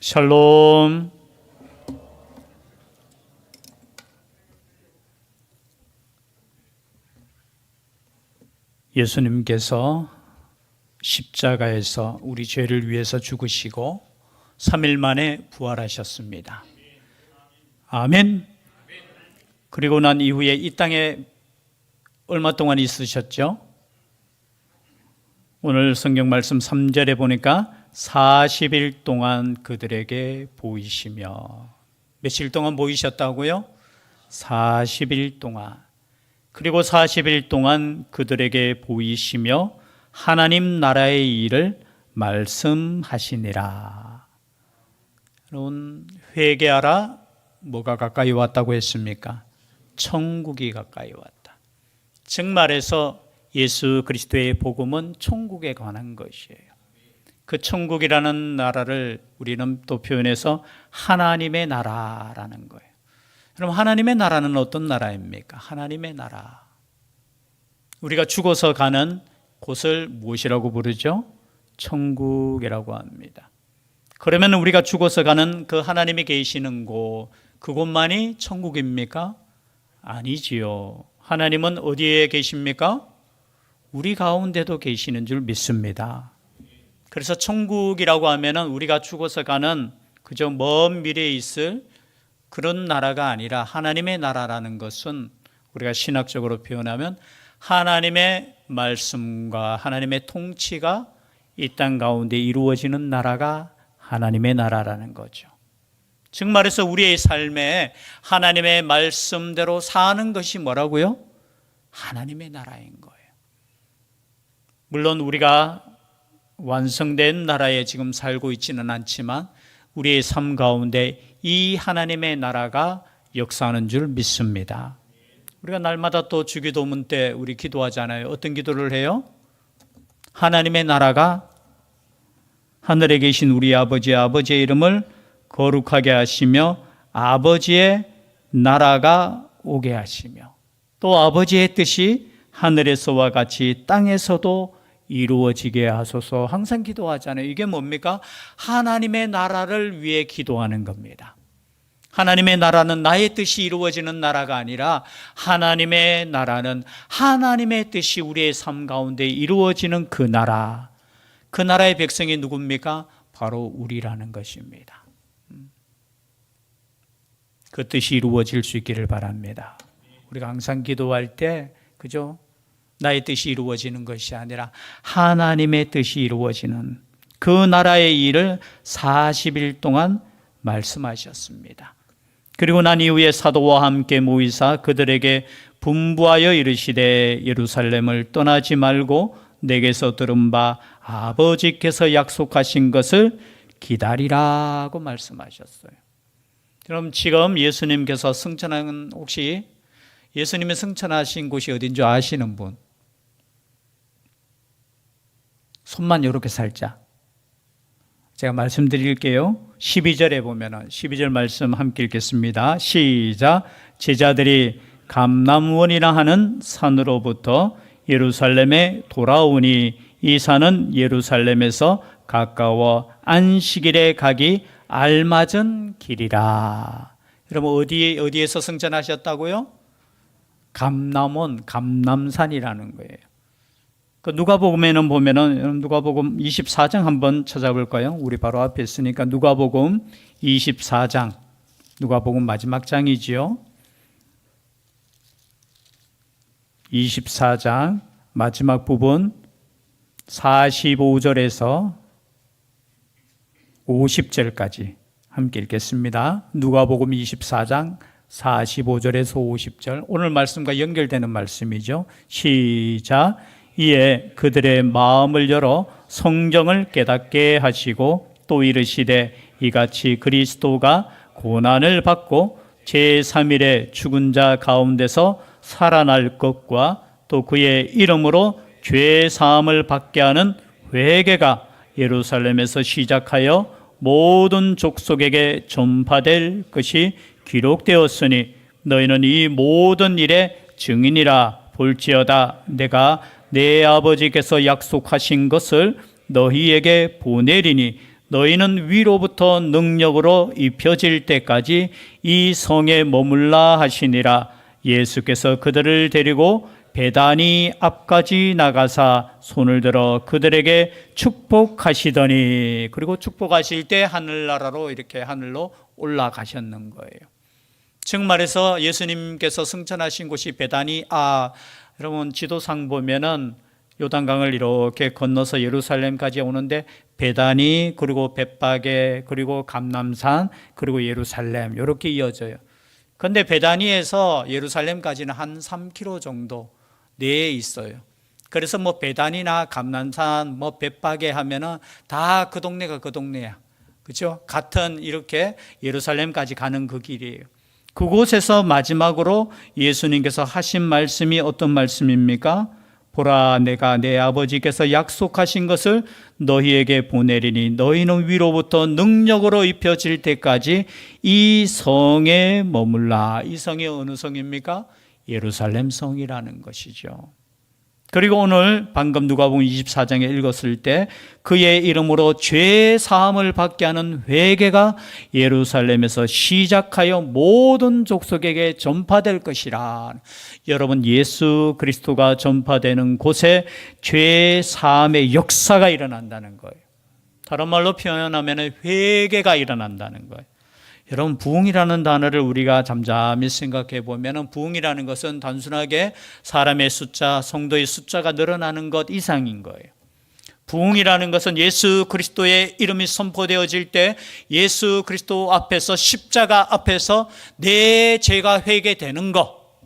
샬롬. 예수님께서 십자가에서 우리 죄를 위해서 죽으시고 3일 만에 부활하셨습니다. 아멘. 그리고 난 이후에 이 땅에 얼마 동안 있으셨죠? 오늘 성경 말씀 3절에 보니까 40일 동안 그들에게 보이시며, 며칠 동안 보이셨다고요? 40일 동안. 그리고 40일 동안 그들에게 보이시며 하나님 나라의 일을 말씀하시니라. 여러분, 회개하라. 뭐가 가까이 왔다고 했습니까? 천국이 가까이 왔다. 즉 말해서 예수 그리스도의 복음은 천국에 관한 것이에요. 그 천국이라는 나라를 우리는 또 표현해서 하나님의 나라라는 거예요. 그럼 하나님의 나라는 어떤 나라입니까? 하나님의 나라. 우리가 죽어서 가는 곳을 무엇이라고 부르죠? 천국이라고 합니다. 그러면 우리가 죽어서 가는 그 하나님이 계시는 곳, 그곳만이 천국입니까? 아니지요. 하나님은 어디에 계십니까? 우리 가운데도 계시는 줄 믿습니다. 그래서 천국이라고 하면은 우리가 죽어서 가는 그저 먼 미래에 있을 그런 나라가 아니라 하나님의 나라라는 것은 우리가 신학적으로 표현하면 하나님의 말씀과 하나님의 통치가 이 땅 가운데 이루어지는 나라가 하나님의 나라라는 거죠. 즉 말해서 우리의 삶에 하나님의 말씀대로 사는 것이 뭐라고요? 하나님의 나라인 거예요. 물론 우리가 완성된 나라에 지금 살고 있지는 않지만 우리의 삶 가운데 이 하나님의 나라가 역사하는 줄 믿습니다. 우리가 날마다 또 주기도문 때 우리 기도하잖아요. 어떤 기도를 해요? 하나님의 나라가 하늘에 계신 우리 아버지의 이름을 거룩하게 하시며 아버지의 나라가 오게 하시며 또 아버지의 뜻이 하늘에서와 같이 땅에서도 이루어지게 하소서. 항상 기도하잖아요. 이게 뭡니까? 하나님의 나라를 위해 기도하는 겁니다. 하나님의 나라는 나의 뜻이 이루어지는 나라가 아니라 하나님의 나라는 하나님의 뜻이 우리의 삶 가운데 이루어지는 그 나라. 그 나라의 백성이 누굽니까? 바로 우리라는 것입니다. 그 뜻이 이루어질 수 있기를 바랍니다. 우리가 항상 기도할 때 그죠? 나의 뜻이 이루어지는 것이 아니라 하나님의 뜻이 이루어지는 그 나라의 일을 40일 동안 말씀하셨습니다. 그리고 난 이후에 사도와 함께 모이사 그들에게 분부하여 이르시되 예루살렘을 떠나지 말고 내게서 들은 바 아버지께서 약속하신 것을 기다리라고 말씀하셨어요. 그럼 지금 예수님께서 승천한, 혹시 예수님이 승천하신 곳이 어딘 줄 아시는 분? 손만 이렇게 살짝. 제가 말씀드릴게요. 12절에 보면은 12절 말씀 함께 읽겠습니다. 시작. 제자들이 감람원이라 하는 산으로부터 예루살렘에 돌아오니 이 산은 예루살렘에서 가까워 안식일에 가기 알맞은 길이라. 여러분 어디에서 승천하셨다고요? 감람원, 감람산이라는 거예요. 그 누가복음에는 보면은 누가복음 24장 한번 찾아볼까요? 우리 바로 앞에 있으니까 누가복음 24장, 누가복음 마지막 장이지요. 24장 마지막 부분 45절에서 50절까지 함께 읽겠습니다. 누가복음 24장 45절에서 50절, 오늘 말씀과 연결되는 말씀이죠. 시작. 이에 그들의 마음을 열어 성경을 깨닫게 하시고 또 이르시되 이같이 그리스도가 고난을 받고 제3일에 죽은 자 가운데서 살아날 것과 또 그의 이름으로 죄 사함을 받게 하는 회개가 예루살렘에서 시작하여 모든 족속에게 전파될 것이 기록되었으니 너희는 이 모든 일의 증인이라. 볼지어다 내가 내 아버지께서 약속하신 것을 너희에게 보내리니 너희는 위로부터 능력으로 입혀질 때까지 이 성에 머물라 하시니라. 예수께서 그들을 데리고 베다니 앞까지 나가사 손을 들어 그들에게 축복하시더니, 그리고 축복하실 때 하늘나라로 이렇게 하늘로 올라가셨는 거예요. 즉 말해서 예수님께서 승천하신 곳이 베다니, 여러분 지도상 보면은 요단강을 이렇게 건너서 예루살렘까지 오는데 베다니, 그리고 벳바게, 그리고 감람산, 그리고 예루살렘 이렇게 이어져요. 그런데 베다니에서 예루살렘까지는 한 3km 정도 내에 있어요. 그래서 뭐 베다니나 감람산, 뭐 벳바게 하면은 다 그 동네가 그 동네야. 그렇죠? 같은 이렇게 예루살렘까지 가는 그 길이에요. 그곳에서 마지막으로 예수님께서 하신 말씀이 어떤 말씀입니까? 보라, 내가 내 아버지께서 약속하신 것을 너희에게 보내리니 너희는 위로부터 능력으로 입혀질 때까지 이 성에 머물라. 이 성이 어느 성입니까? 예루살렘 성이라는 것이죠. 그리고 오늘 방금 누가복음 24장에 읽었을 때 그의 이름으로 죄 사함을 받게 하는 회개가 예루살렘에서 시작하여 모든 족속에게 전파될 것이라. 여러분, 예수 그리스도가 전파되는 곳에 죄 사함의 역사가 일어난다는 거예요. 다른 말로 표현하면 회개가 일어난다는 거예요. 여러분, 부흥이라는 단어를 우리가 잠잠히 생각해 보면 부흥이라는 것은 단순하게 사람의 숫자, 성도의 숫자가 늘어나는 것 이상인 거예요. 부흥이라는 것은 예수 그리스도의 이름이 선포되어질 때 예수 그리스도 앞에서, 십자가 앞에서 내 죄가 회개되는 것,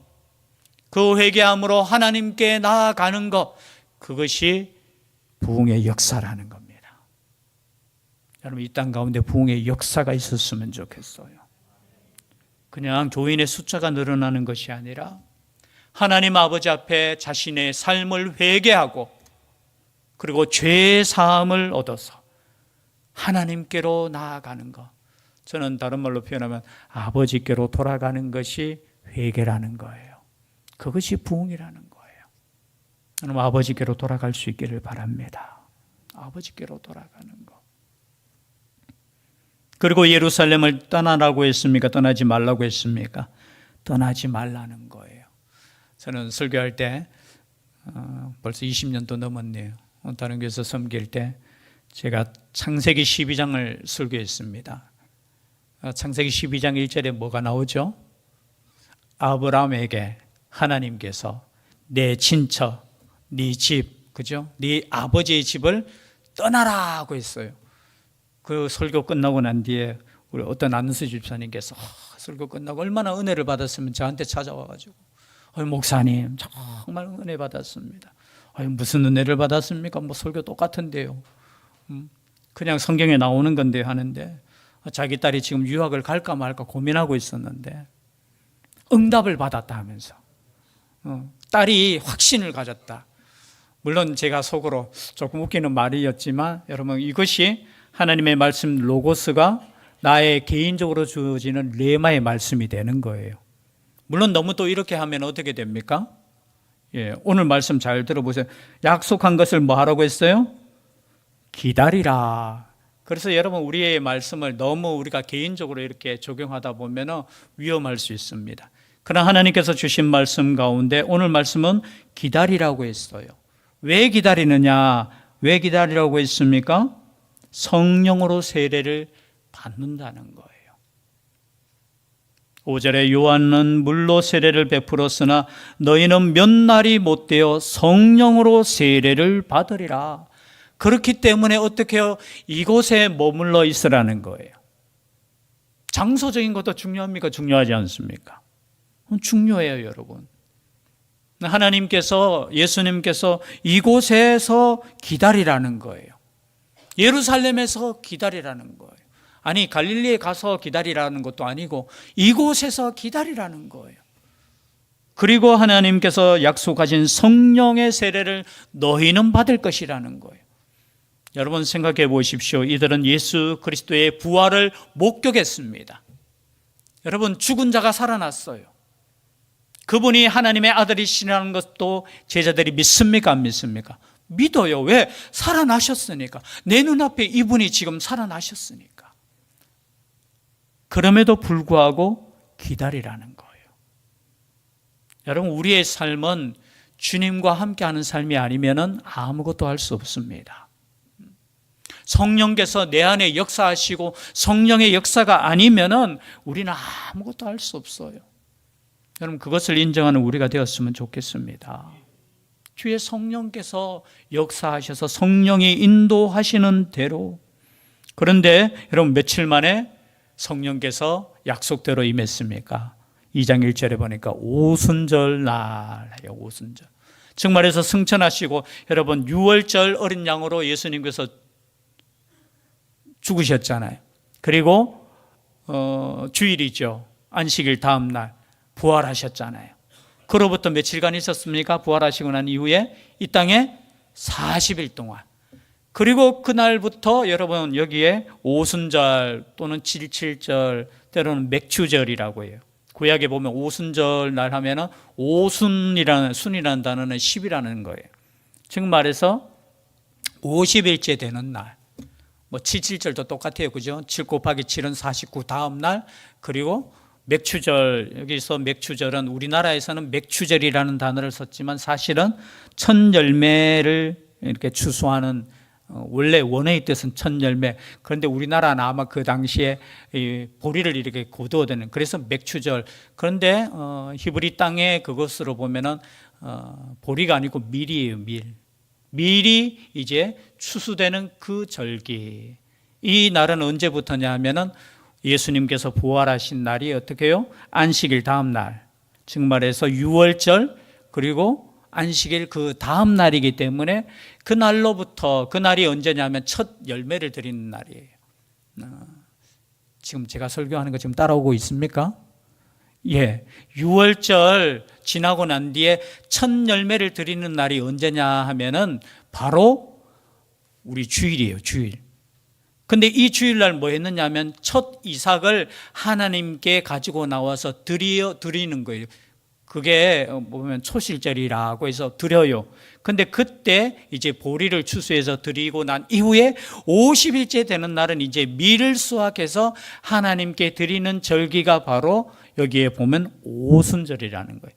그 회개함으로 하나님께 나아가는 것, 그것이 부흥의 역사라는 겁니다. 여러분, 이 땅 가운데 부흥의 역사가 있었으면 좋겠어요. 그냥 교인의 숫자가 늘어나는 것이 아니라 하나님 아버지 앞에 자신의 삶을 회개하고 그리고 죄 사함을 얻어서 하나님께로 나아가는 것. 저는 다른 말로 표현하면 아버지께로 돌아가는 것이 회개라는 거예요. 그것이 부흥이라는 거예요. 여러분, 아버지께로 돌아갈 수 있기를 바랍니다. 아버지께로 돌아가는 것. 그리고 예루살렘을 떠나라고 했습니까? 떠나지 말라고 했습니까? 떠나지 말라는 거예요. 저는 설교할 때 벌써 20년도 넘었네요. 다른 교회에서 섬길 때 제가 창세기 12장을 설교했습니다. 창세기 12장 1절에 뭐가 나오죠? 아브라함에게 하나님께서 내 친척, 네 집, 그죠? 네 아버지의 집을 떠나라고 했어요. 그 설교 끝나고 난 뒤에 우리 어떤 안수 집사님께서 설교 끝나고 얼마나 은혜를 받았으면 저한테 찾아와가지고 목사님 정말 은혜 받았습니다. 무슨 은혜를 받았습니까? 뭐 설교 똑같은데요. 그냥 성경에 나오는 건데 하는데 자기 딸이 지금 유학을 갈까 말까 고민하고 있었는데 응답을 받았다 하면서 딸이 확신을 가졌다. 물론 제가 속으로 조금 웃기는 말이었지만 여러분, 이것이 하나님의 말씀 로고스가 나의 개인적으로 주어지는 레마의 말씀이 되는 거예요. 물론 너무 또 이렇게 하면 어떻게 됩니까? 오늘 말씀 잘 들어보세요. 약속한 것을 뭐 하라고 했어요? 기다리라. 그래서 여러분, 우리의 말씀을 너무 우리가 개인적으로 이렇게 적용하다 보면 위험할 수 있습니다. 그러나 하나님께서 주신 말씀 가운데 오늘 말씀은 기다리라고 했어요. 왜 기다리느냐? 왜 기다리라고 했습니까? 성령으로 세례를 받는다는 거예요. 5절에 요한은 물로 세례를 베풀었으나 너희는 몇 날이 못되어 성령으로 세례를 받으리라. 그렇기 때문에 어떻게 해요? 이곳에 머물러 있으라는 거예요. 장소적인 것도 중요합니까? 중요하지 않습니까? 중요해요, 여러분. 하나님께서, 예수님께서 이곳에서 기다리라는 거예요. 예루살렘에서 기다리라는 거예요. 아니, 갈릴리에 가서 기다리라는 것도 아니고 이곳에서 기다리라는 거예요. 그리고 하나님께서 약속하신 성령의 세례를 너희는 받을 것이라는 거예요. 여러분, 생각해 보십시오. 이들은 예수 그리스도의 부활을 목격했습니다. 여러분, 죽은 자가 살아났어요. 그분이 하나님의 아들이시라는 것도 제자들이 믿습니까? 안 믿습니까? 믿어요. 왜? 살아나셨으니까. 내 눈앞에 이분이 지금 살아나셨으니까. 그럼에도 불구하고 기다리라는 거예요. 여러분, 우리의 삶은 주님과 함께하는 삶이 아니면은 아무것도 할 수 없습니다. 성령께서 내 안에 역사하시고 성령의 역사가 아니면은 우리는 아무것도 할 수 없어요. 여러분, 그것을 인정하는 우리가 되었으면 좋겠습니다. 주의 성령께서 역사하셔서 성령이 인도하시는 대로. 그런데 여러분, 며칠 만에 성령께서 약속대로 임했습니까? 2장 1절에 보니까 오순절 날이에요. 오순절. 즉 말해서 승천하시고 여러분, 유월절 어린 양으로 예수님께서 죽으셨잖아요. 그리고 주일이죠. 안식일 다음 날 부활하셨잖아요. 그로부터 며칠간 있었습니까? 부활하시고 난 이후에 이 땅에 40일 동안. 그리고 그날부터 여러분, 여기에 오순절 또는 칠칠절, 때로는 맥추절이라고 해요. 구약에 보면 오순절 날 하면은 순이라는 단어는 10이라는 거예요. 즉 말해서 50일째 되는 날. 뭐 칠칠절도 똑같아요. 그죠? 7 곱하기 7은 49 다음 날. 그리고 맥추절, 여기서 맥추절은 우리나라에서는 맥추절이라는 단어를 썼지만 사실은 첫 열매를 이렇게 추수하는, 원래 원어의 뜻은 첫 열매. 그런데 우리나라는 아마 그 당시에 보리를 이렇게 거두어대는, 그래서 맥추절. 그런데 히브리 땅의 그것으로 보면은 보리가 아니고 밀이에요. 밀이 이제 추수되는 그 절기. 이 날은 언제부터냐 하면은 예수님께서 부활하신 날이 어떻게 해요? 안식일 다음 날. 즉 말해서 유월절 그리고 안식일 그 다음 날이기 때문에 그 날로부터, 그 날이 언제냐면 첫 열매를 드리는 날이에요. 지금 제가 설교하는 거 지금 따라오고 있습니까? 예, 유월절 지나고 난 뒤에 첫 열매를 드리는 날이 언제냐 하면은 바로 우리 주일이에요. 주일. 근데 이 주일날 뭐 했느냐 하면 첫 이삭을 하나님께 가지고 나와서 드리는 거예요. 그게 보면 초실절이라고 해서 드려요. 근데 그때 이제 보리를 추수해서 드리고 난 이후에 50일째 되는 날은 이제 밀을 수확해서 하나님께 드리는 절기가 바로 여기에 보면 오순절이라는 거예요.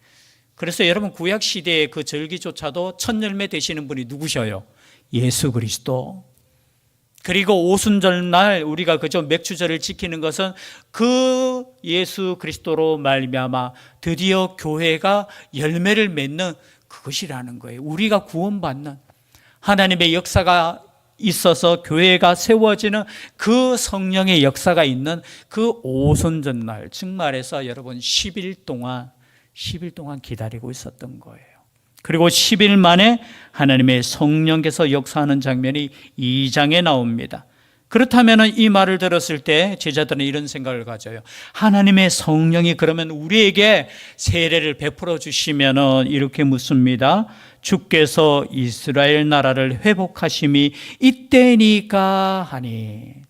그래서 여러분, 구약 시대의 그 절기조차도 첫 열매 되시는 분이 누구셔요? 예수 그리스도. 그리고 오순절 날 우리가 그저 맥추절을 지키는 것은 그 예수 그리스도로 말미암아 드디어 교회가 열매를 맺는 그것이라는 거예요. 우리가 구원받는, 하나님의 역사가 있어서 교회가 세워지는 그 성령의 역사가 있는 그 오순절 날, 즉 말해서 여러분 10일 동안 기다리고 있었던 거예요. 그리고 10일 만에 하나님의 성령께서 역사하는 장면이 2장에 나옵니다. 그렇다면 이 말을 들었을 때 제자들은 이런 생각을 가져요. 하나님의 성령이 그러면 우리에게 세례를 베풀어 주시면 이렇게 묻습니다. 주께서 이스라엘 나라를 회복하심이 이때니까 하니.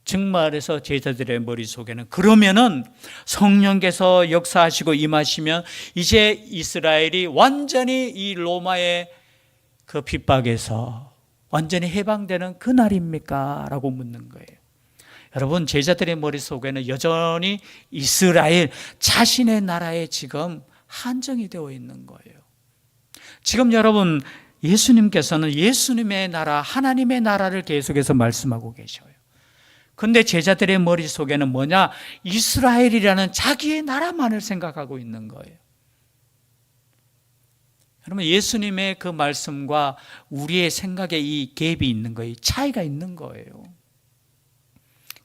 즉 말해서 제자들의 머릿속에는 그러면은 성령께서 역사하시고 임하시면 이제 이스라엘이 완전히 이 로마의 그 핍박에서 완전히 해방되는 그날입니까? 라고 묻는 거예요. 여러분, 제자들의 머릿속에는 여전히 이스라엘 자신의 나라에 지금 한정이 되어 있는 거예요. 지금 여러분, 예수님께서는 예수님의 나라, 하나님의 나라를 계속해서 말씀하고 계셔요. 근데 제자들의 머릿속에는 뭐냐? 이스라엘이라는 자기의 나라만을 생각하고 있는 거예요. 여러분, 예수님의 그 말씀과 우리의 생각에 이 갭이 있는 거예요. 차이가 있는 거예요.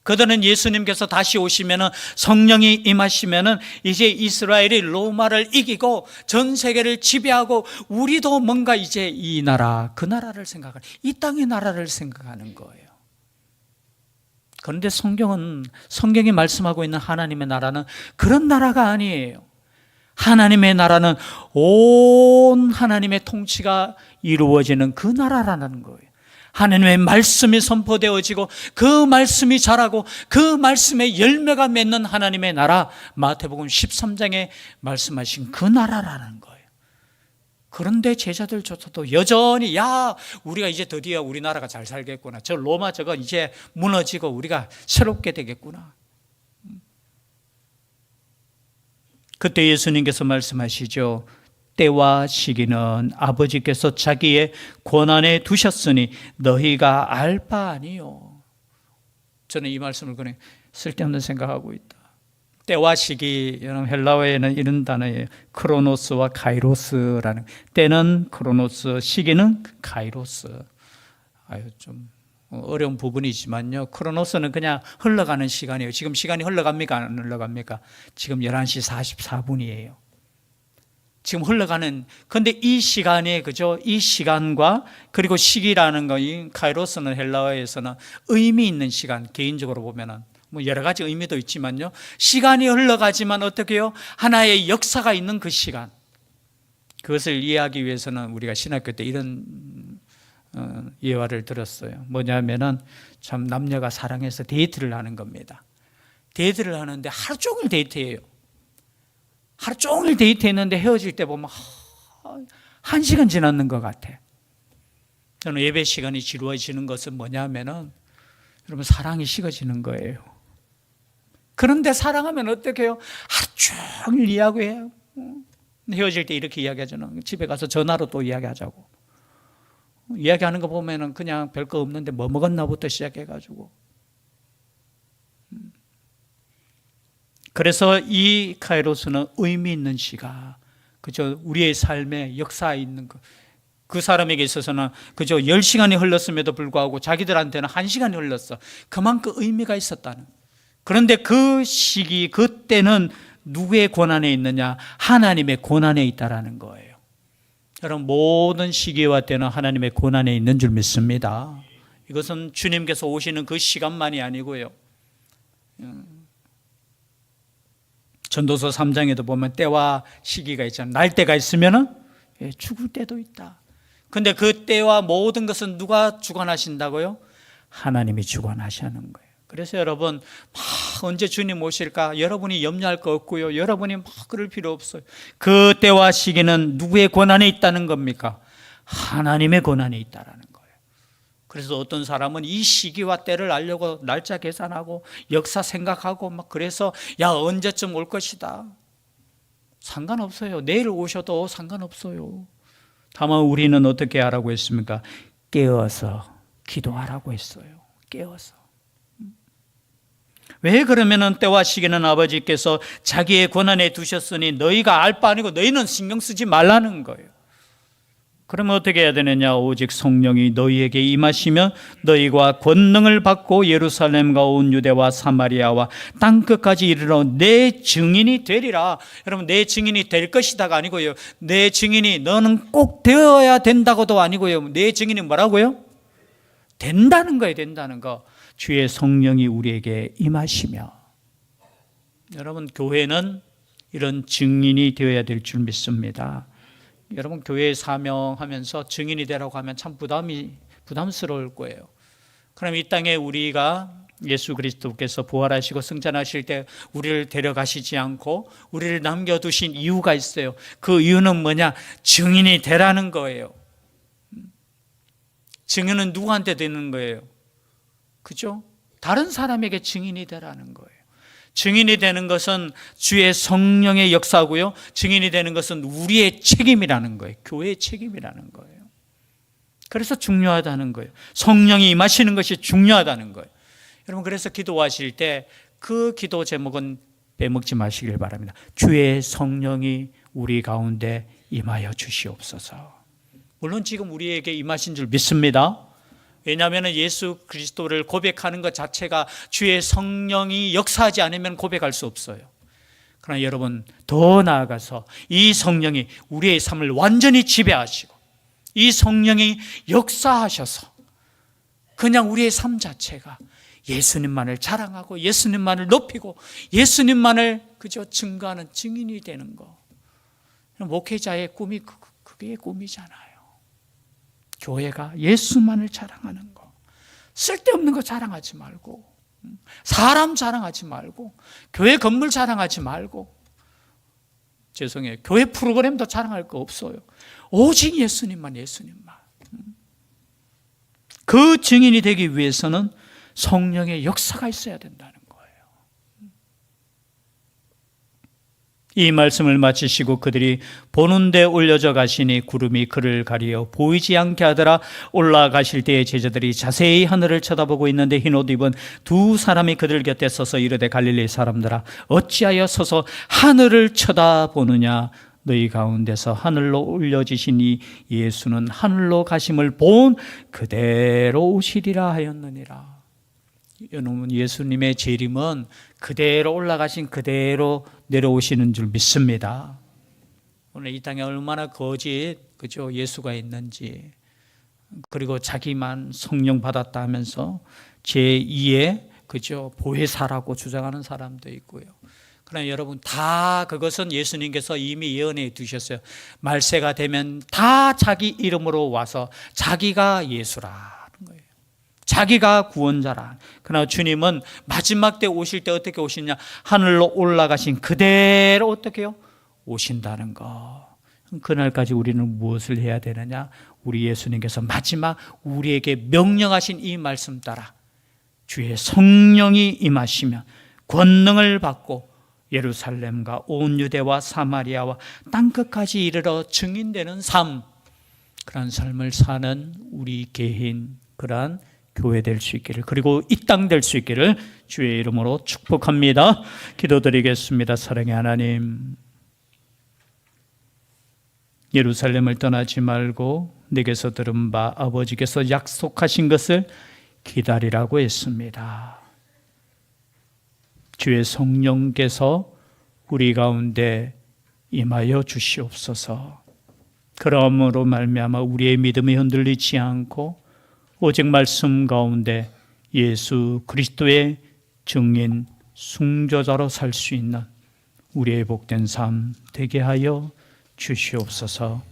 그들은 예수님께서 다시 오시면은, 성령이 임하시면은 이제 이스라엘이 로마를 이기고 전 세계를 지배하고 우리도 뭔가 이제 이 나라, 그 나라를 생각하는, 이 땅의 나라를 생각하는 거예요. 그런데 성경이 말씀하고 있는 하나님의 나라는 그런 나라가 아니에요. 하나님의 나라는 온 하나님의 통치가 이루어지는 그 나라라는 거예요. 하나님의 말씀이 선포되어지고 그 말씀이 자라고 그 말씀의 열매가 맺는 하나님의 나라, 마태복음 13장에 말씀하신 그 나라라는 거예요. 그런데 제자들조차도 여전히 야, 우리가 이제 드디어 우리나라가 잘 살겠구나. 저 로마 저거 이제 무너지고 우리가 새롭게 되겠구나. 그때 예수님께서 말씀하시죠. 때와 시기는 아버지께서 자기의 권한에 두셨으니 너희가 알 바 아니요. 저는 이 말씀을 그냥 쓸데없는 생각하고 있다. 때와 시기, 여러분 헬라어에는 이런 단어예요. 크로노스와 카이로스라는. 때는 크로노스, 시기는 카이로스. 좀 어려운 부분이지만요. 크로노스는 그냥 흘러가는 시간이에요. 지금 시간이 흘러갑니까? 안 흘러갑니까? 지금 11시 44분이에요. 지금 흘러가는, 근데 이 시간에, 그죠? 이 시간과 그리고 시기라는 거, 이 카이로스는 헬라어에서는 의미 있는 시간, 개인적으로 보면은 뭐 여러 가지 의미도 있지만요. 시간이 흘러가지만 어떻게 해요? 하나의 역사가 있는 그 시간. 그것을 이해하기 위해서는 우리가 신학교 때 이런 예화를 들었어요. 뭐냐면은 참 남녀가 사랑해서 데이트를 하는 겁니다. 데이트를 하는데 하루 종일 데이트해요. 하루 종일 데이트했는데 헤어질 때 보면 1시간 지났는 것 같아. 저는 예배 시간이 지루해지는 것은 뭐냐면은 여러분 사랑이 식어지는 거예요. 그런데 사랑하면 어떻게 해요? 하루 종일 이야기해요. 헤어질 때 이렇게 이야기하잖아요. 집에 가서 전화로 또 이야기하자고. 이야기하는 거 보면은 그냥 별거 없는데 뭐 먹었나부터 시작해가지고. 그래서 이 카이로스는 의미 있는 시가, 그죠? 우리의 삶에 역사에 있는 거. 그 사람에게 있어서는 그죠? 10시간이 흘렀음에도 불구하고 자기들한테는 1시간이 흘렀어. 그만큼 의미가 있었다는. 그런데 그 시기, 그때는 누구의 권한에 있느냐? 하나님의 권한에 있다라는 거예요. 여러분, 모든 시기와 때는 하나님의 권한에 있는 줄 믿습니다. 이것은 주님께서 오시는 그 시간만이 아니고요. 전도서 3장에도 보면 때와 시기가 있잖아요. 날 때가 있으면은 죽을 때도 있다. 근데 그 때와 모든 것은 누가 주관하신다고요? 하나님이 주관하시는 거예요. 그래서 여러분 막 언제 주님 오실까 여러분이 염려할 거 없고요. 여러분이 막 그럴 필요 없어요. 그 때와 시기는 누구의 권한에 있다는 겁니까? 하나님의 권한에 있다라는 거예요. 그래서 어떤 사람은 이 시기와 때를 알려고 날짜 계산하고 역사 생각하고 막 그래서 야 언제쯤 올 것이다. 상관없어요. 내일 오셔도 상관없어요. 다만 우리는 어떻게 하라고 했습니까? 깨어서 기도하라고 했어요. 깨어서. 왜 그러면은 때와 시기는 아버지께서 자기의 권한에 두셨으니 너희가 알 바 아니고 너희는 신경 쓰지 말라는 거예요. 그러면 어떻게 해야 되느냐? 오직 성령이 너희에게 임하시면 너희가 권능을 받고 예루살렘과 온 유대와 사마리아와 땅끝까지 이르러 내 증인이 되리라. 여러분 내 증인이 될 것이다가 아니고요. 내 증인이 너는 꼭 되어야 된다고도 아니고요. 내 증인이 뭐라고요? 된다는 거예요. 된다는 거. 주의 성령이 우리에게 임하시며. 여러분 교회는 이런 증인이 되어야 될 줄 믿습니다. 여러분 교회에 사명하면서 증인이 되라고 하면 참 부담스러울 거예요. 그럼 이 땅에 우리가 예수 그리스도께서 부활하시고 승천하실 때 우리를 데려가시지 않고 우리를 남겨두신 이유가 있어요. 그 이유는 뭐냐? 증인이 되라는 거예요. 증인은 누구한테 되는 거예요? 그죠? 다른 사람에게 증인이 되라는 거예요. 증인이 되는 것은 주의 성령의 역사고요. 증인이 되는 것은 우리의 책임이라는 거예요. 교회의 책임이라는 거예요. 그래서 중요하다는 거예요. 성령이 임하시는 것이 중요하다는 거예요. 여러분 그래서 기도하실 때 그 기도 제목은 빼먹지 마시길 바랍니다. 주의 성령이 우리 가운데 임하여 주시옵소서. 물론 지금 우리에게 임하신 줄 믿습니다. 왜냐하면 예수 그리스도를 고백하는 것 자체가 주의 성령이 역사하지 않으면 고백할 수 없어요. 그러나 여러분 더 나아가서 이 성령이 우리의 삶을 완전히 지배하시고 이 성령이 역사하셔서 그냥 우리의 삶 자체가 예수님만을 자랑하고 예수님만을 높이고 예수님만을 그저 증거하는 증인이 되는 거. 목회자의 꿈이 그게 꿈이잖아요. 교회가 예수만을 자랑하는 거. 쓸데없는 거 자랑하지 말고 사람 자랑하지 말고 교회 건물 자랑하지 말고 죄송해요. 교회 프로그램도 자랑할 거 없어요. 오직 예수님만, 예수님만. 그 증인이 되기 위해서는 성령의 역사가 있어야 된다는 거예요. 이 말씀을 마치시고 그들이 보는 데 올려져 가시니 구름이 그를 가리어 보이지 않게 하더라. 올라가실 때에 제자들이 자세히 하늘을 쳐다보고 있는데 흰 옷 입은 두 사람이 그들 곁에 서서 이르되 갈릴리 사람들아 어찌하여 서서 하늘을 쳐다보느냐. 너희 가운데서 하늘로 올려지신 이 예수는 하늘로 가심을 본 그대로 오시리라 하였느니라. 여러분, 예수님의 재림은 그대로 올라가신 그대로 내려오시는 줄 믿습니다. 오늘 이 땅에 얼마나 거짓, 그죠? 예수가 있는지, 그리고 자기만 성령 받았다 하면서 제2의, 그죠? 보혜사라고 주장하는 사람도 있고요. 그러나 여러분, 다 그것은 예수님께서 이미 예언해 두셨어요. 말세가 되면 다 자기 이름으로 와서 자기가 예수라. 자기가 구원자라. 그러나 주님은 마지막 때 오실 때 어떻게 오시냐? 하늘로 올라가신 그대로 어떻게 해요? 오신다는 거. 그날까지 우리는 무엇을 해야 되느냐? 우리 예수님께서 마지막 우리에게 명령하신 이 말씀 따라 주의 성령이 임하시면 권능을 받고 예루살렘과 온 유대와 사마리아와 땅끝까지 이르러 증인되는 삶, 그런 삶을 사는 우리 개인 그러한 교회 될 수 있기를, 그리고 이 땅 될 수 있기를 주의 이름으로 축복합니다. 기도드리겠습니다. 사랑의 하나님, 예루살렘을 떠나지 말고 내게서 들은 바 아버지께서 약속하신 것을 기다리라고 했습니다. 주의 성령께서 우리 가운데 임하여 주시옵소서. 그러므로 말미암아 우리의 믿음이 흔들리지 않고 오직 말씀 가운데 예수 그리스도의 증인 순교자로 살 수 있는 우리의 복된 삶 되게 하여 주시옵소서.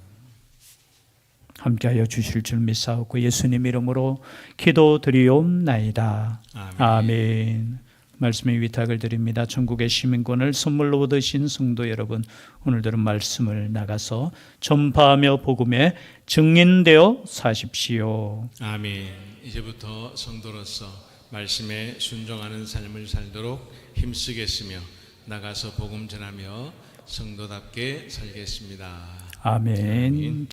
함께하여 주실 줄 믿사옵고 예수님 이름으로 기도드리옵나이다. 아멘. 말씀의 위탁을 드립니다. 전국의 시민권을 선물로 얻으신 성도 여러분, 오늘 들은 말씀을 나가서 전파하며 복음에 증인되어 사십시오. 아멘. 이제부터 성도로서 말씀에 순종하는 삶을 살도록 힘쓰겠으며 나가서 복음 전하며 성도답게 살겠습니다. 아멘.